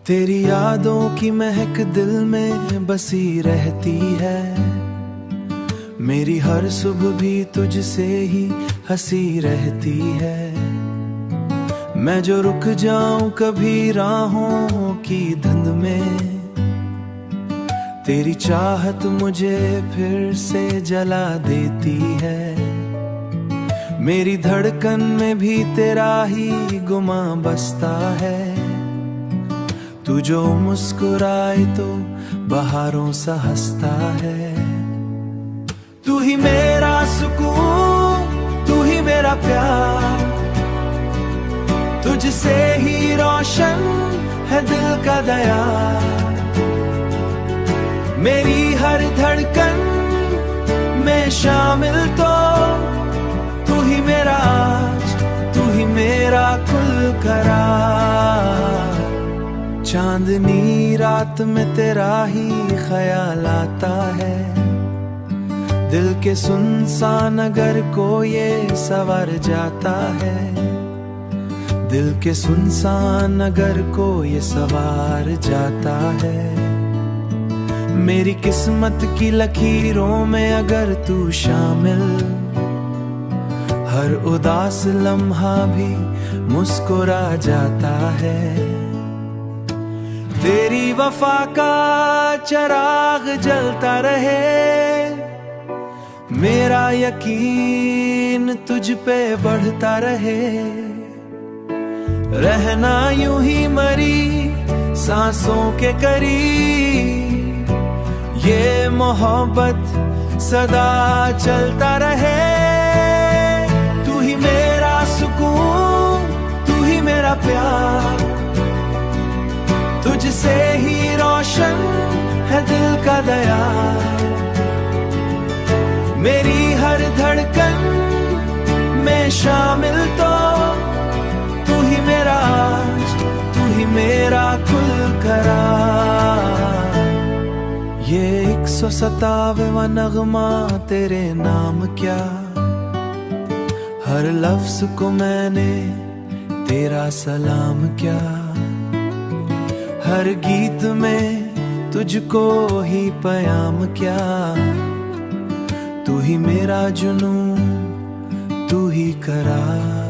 तेरी यादों की महक दिल में बसी रहती है। मेरी हर सुबह भी तुझसे ही हंसी रहती है। मैं जो रुक जाऊं कभी राहों की धुंध में, तेरी चाहत मुझे फिर से जला देती है। मेरी धड़कन में भी तेरा ही गुमा बसता है। तू जो मुस्कुराए तो बहारों सा हंसता है। तू ही मेरा सुकून, तू ही मेरा प्यार, तुझसे ही रोशन है दिल का दया। मेरी हर धड़कन में शामिल तो तू ही मेरा आज, तू ही मेरा कुल करार। चांदनी रात में तेरा ही ख्याल आता है। दिल के सुनसान नगर को ये सवर जाता है। दिल के सुनसान नगर को ये सवार जाता है। मेरी किस्मत की लकीरों में अगर तू शामिल, हर उदास लम्हा भी मुस्कुरा जाता है। तेरी वफा का चिराग जलता रहे, मेरा यकीन तुझ पे बढ़ता रहे। रहना यूं ही मरी सांसों के करीब, ये मोहब्बत सदा चलता रहे। तू ही मेरा सुकून, तू ही मेरा प्यार, तुझसे ही रोशन है दिल का दया। मेरी हर धड़कन में शामिल तो तू ही मेरा आज, तू ही मेरा कुल करार। ये 197वां नगमा तेरे नाम क्या, हर लफ्ज को मैंने तेरा सलाम क्या। हर गीत में तुझको ही प्याम क्या। तू ही मेरा जुनून, तू ही करार।